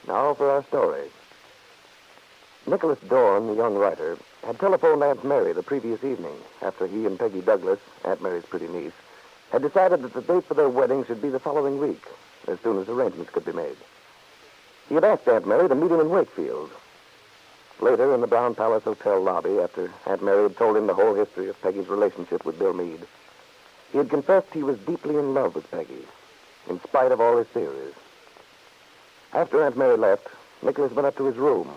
Now for our story. Nicholas Dorn, the young writer, had telephoned Aunt Mary the previous evening after he and Peggy Douglas, Aunt Mary's pretty niece, had decided that the date for their wedding should be the following week, as soon as arrangements could be made. He had asked Aunt Mary to meet him in Wakefield. Later, in the Brown Palace Hotel lobby, after Aunt Mary had told him the whole history of Peggy's relationship with Bill Meade, he had confessed he was deeply in love with Peggy, in spite of all his theories. After Aunt Mary left, Nicholas went up to his room,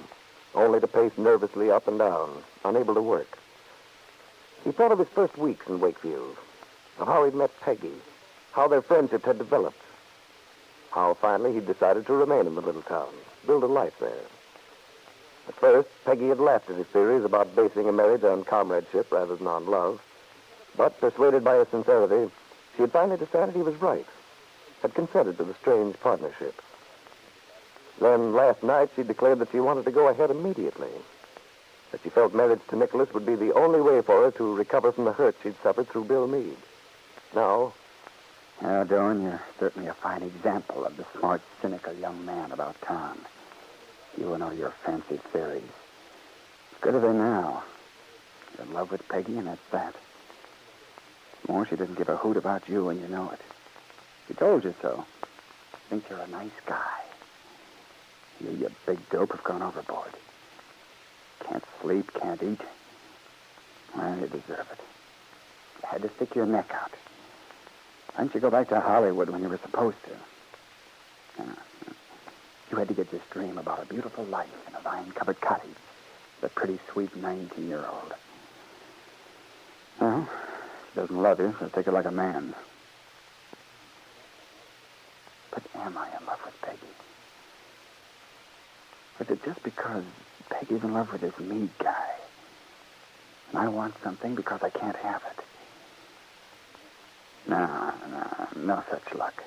only to pace nervously up and down, unable to work. He thought of his first weeks in Wakefield, of how he'd met Peggy, how their friendship had developed, how finally he'd decided to remain in the little town, build a life there. At first, Peggy had laughed at his theories about basing a marriage on comradeship rather than on love, but persuaded by his sincerity, she had finally decided he was right, had consented to the strange partnership. Then, last night, she declared that she wanted to go ahead immediately, that she felt marriage to Nicholas would be the only way for her to recover from the hurt she'd suffered through Bill Meade. Now... Now, Dorn, you're certainly a fine example of the smart, cynical young man about town. You and all your fancy theories. Good of her now. You're in love with Peggy, and that's that. More, she doesn't give a hoot about you, and you know it. She told you so. Thinks you're a nice guy. You big dope, have gone overboard. Can't sleep, can't eat. Well, you deserve it. You had to stick your neck out. Why didn't you go back to Hollywood when you were supposed to? You had to get this dream about a beautiful life in a vine-covered cottage with a pretty, sweet 19-year-old. Well, she doesn't love you, so take her like a man. But am I in love with Peggy? Is it just because Peggy's in love with this Meade guy? And I want something because I can't have it? No such luck.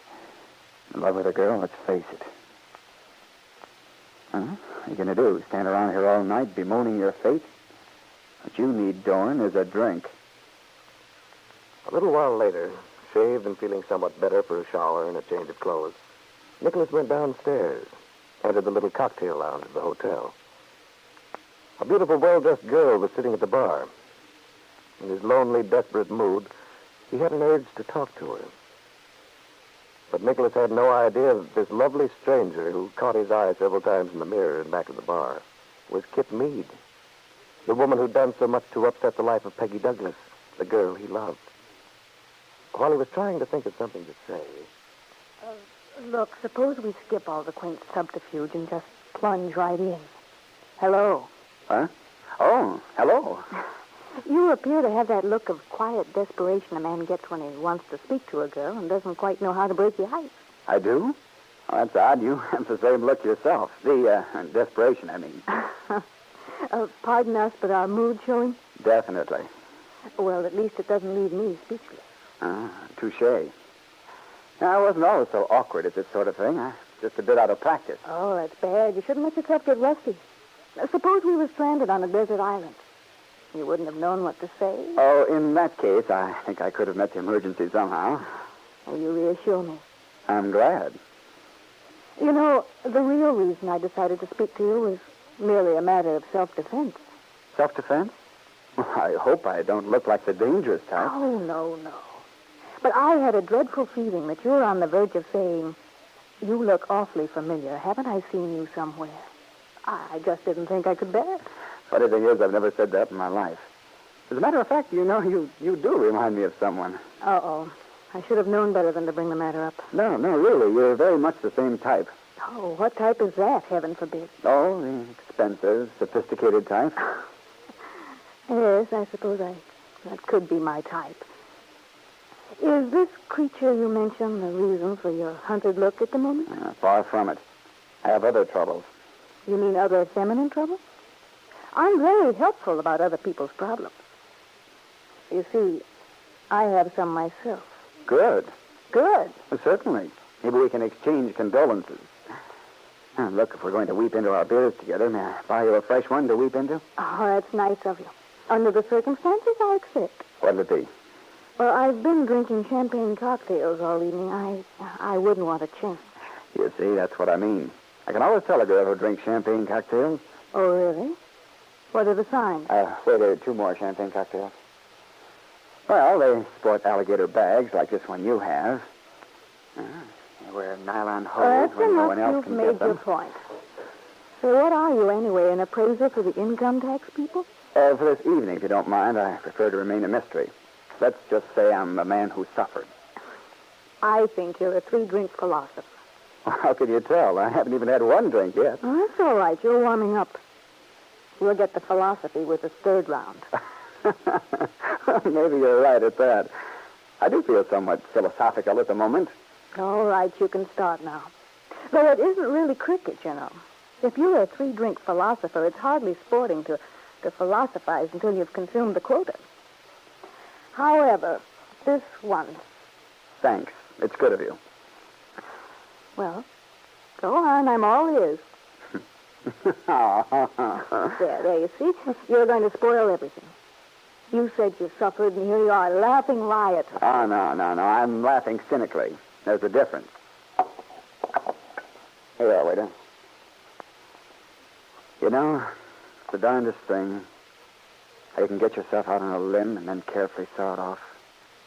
In love with a girl, let's face it. Huh? What are you going to do? Stand around here all night bemoaning your fate? What you need, Dorn, is a drink. A little while later, shaved and feeling somewhat better for a shower and a change of clothes, Nicholas went downstairs, entered the little cocktail lounge of the hotel. A beautiful, well-dressed girl was sitting at the bar. In his lonely, desperate mood, he had an urge to talk to her. But Nicholas had no idea that this lovely stranger who caught his eye several times in the mirror and back of the bar was Kitt Meade, the woman who'd done so much to upset the life of Peggy Douglas, the girl he loved. While he was trying to think of something to say... Look, suppose we skip all the quaint subterfuge and just plunge right in. Hello. Huh? Oh, hello. You appear to have that look of quiet desperation a man gets when he wants to speak to a girl and doesn't quite know how to break the ice. I do? Oh, that's odd. You have the same look yourself. The desperation, I mean. Pardon us, but our mood showing? Definitely. Well, at least it doesn't leave me speechless. Touche. I wasn't always so awkward at this sort of thing. Just a bit out of practice. Oh, that's bad. You shouldn't let yourself get rusty. Suppose we were stranded on a desert island. You wouldn't have known what to say. Oh, in that case, I think I could have met the emergency somehow. Oh, you reassure me. I'm glad. You know, the real reason I decided to speak to you was merely a matter of self-defense. Self-defense? Well, I hope I don't look like the dangerous type. Oh, no. But I had a dreadful feeling that you were on the verge of saying, you look awfully familiar. Haven't I seen you somewhere? I just didn't think I could bear it. Funny thing is, I've never said that in my life. As a matter of fact, you know, you do remind me of someone. Uh-oh. I should have known better than to bring the matter up. No, really. You're very much the same type. Oh, what type is that, heaven forbid? Oh, the expensive, sophisticated type. Yes, I suppose that could be my type. Is this creature you mentioned the reason for your hunted look at the moment? Far from it. I have other troubles. You mean other feminine troubles? I'm very helpful about other people's problems. You see, I have some myself. Good. Good? Well, certainly. Maybe we can exchange condolences. Look, if we're going to weep into our beers together, may I buy you a fresh one to weep into? Oh, that's nice of you. Under the circumstances, I accept. What'll it be? Well, I've been drinking champagne cocktails all evening. I wouldn't want to change. You see, that's what I mean. I can always tell a girl who drinks champagne cocktails. Oh, really? What are the signs? Wait, there are 2 more champagne cocktails. Well, they sport alligator bags like this one you have. They wear nylon hose when no one else You've can made get them. your point. So what are you, anyway, an appraiser for the income tax people? For this evening, if you don't mind, I prefer to remain a mystery. Let's just say I'm a man who suffered. I think you're a 3-drink philosopher. Well, how can you tell? I haven't even had 1 drink yet. Oh, that's all right. You're warming up. We'll get the philosophy with the 3rd round. Maybe you're right at that. I do feel somewhat philosophical at the moment. All right, you can start now. Though it isn't really cricket, you know. If you're a 3-drink philosopher, it's hardly sporting to philosophize until you've consumed the quota. However, this one. Thanks. It's good of you. Well, go on. I'm all ears. There, you see? You're going to spoil everything. You said you suffered, and here you are, laughing riots. Oh, no. I'm laughing cynically. There's a difference. Here you are, waiter. You know, it's the darndest thing. How you can get yourself out on a limb and then carefully saw it off,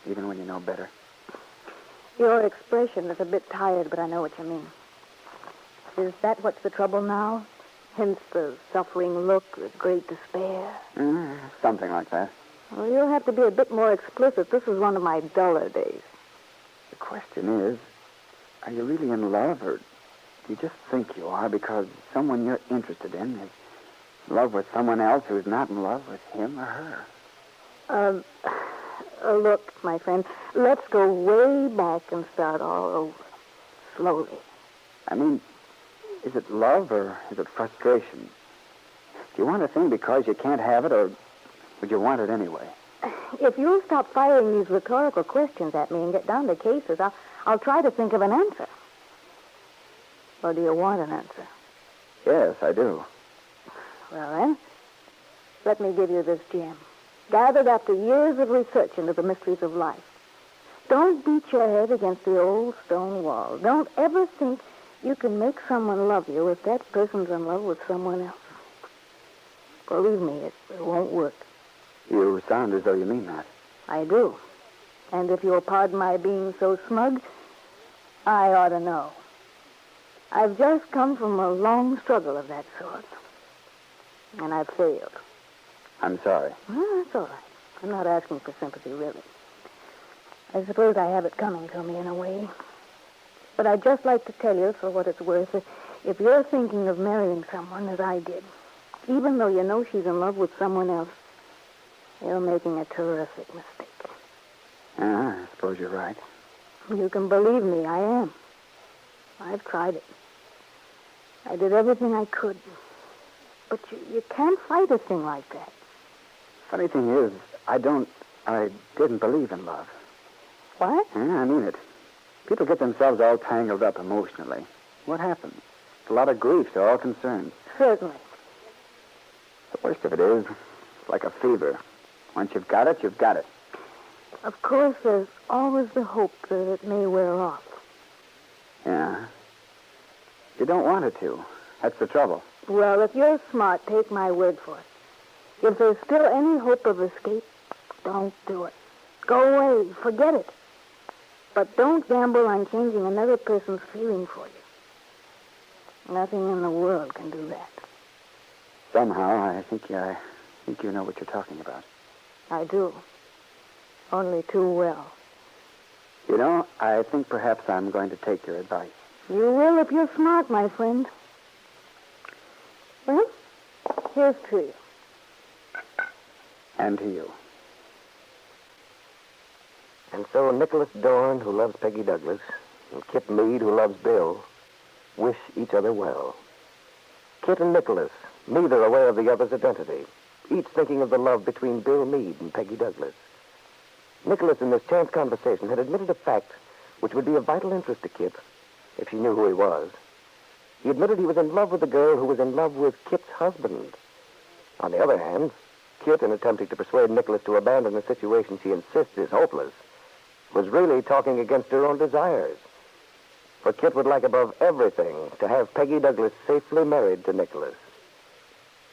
even when you know better. Your expression is a bit tired, but I know what you mean. Is that what's the trouble now? Hence the suffering look, the great despair? Something like that. Well, you'll have to be a bit more explicit. This is one of my duller days. The question is, are you really in love, or do you just think you are because someone you're interested in is in love with someone else who's not in love with him or her? Look, my friend, let's go way back and start all over. Slowly. I mean, is it love or is it frustration? Do you want a thing because you can't have it, or would you want it anyway? If you'll stop firing these rhetorical questions at me and get down to cases, I'll try to think of an answer. Or do you want an answer? Yes, I do. Well, then, let me give you this gem, gathered after years of research into the mysteries of life. Don't beat your head against the old stone wall. Don't ever think you can make someone love you if that person's in love with someone else. Believe me, it won't work. You sound as though you mean that. I do. And if you'll pardon my being so smug, I ought to know. I've just come from a long struggle of that sort. And I've failed. I'm sorry. Well, that's all right. I'm not asking for sympathy, really. I suppose I have it coming to me in a way. But I'd just like to tell you, for what it's worth, that if you're thinking of marrying someone, as I did, even though you know she's in love with someone else, you're making a terrific mistake. I suppose you're right. You can believe me, I am. I've tried it. I did everything I could. But you can't fight a thing like that. Funny thing is, I didn't believe in love. What? Yeah, I mean it. People get themselves all tangled up emotionally. What happens? It's a lot of grief to all concerned. Certainly. The worst of it is, it's like a fever. Once you've got it, you've got it. Of course, there's always the hope that it may wear off. Yeah. You don't want it to. That's the trouble. Well, if you're smart, take my word for it. If there's still any hope of escape, don't do it. Go away. Forget it. But don't gamble on changing another person's feeling for you. Nothing in the world can do that. Somehow, I think you know what you're talking about. I do. Only too well. You know, I think perhaps I'm going to take your advice. You will if you're smart, my friend. Well, here's to you. And to you. And so Nicholas Dorn, who loves Peggy Douglas, and Kitt Meade, who loves Bill, wish each other well. Kitt and Nicholas, neither aware of the other's identity, each thinking of the love between Bill Meade and Peggy Douglas. Nicholas, in this chance conversation, had admitted a fact which would be of vital interest to Kitt if she knew who he was. He admitted he was in love with a girl who was in love with Kitt's husband. On the other hand, Kitt, in attempting to persuade Nicholas to abandon a situation she insists is hopeless, was really talking against her own desires. For Kitt would like above everything to have Peggy Douglas safely married to Nicholas.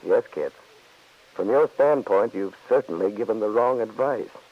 Yes, Kitt. From your standpoint, you've certainly given the wrong advice.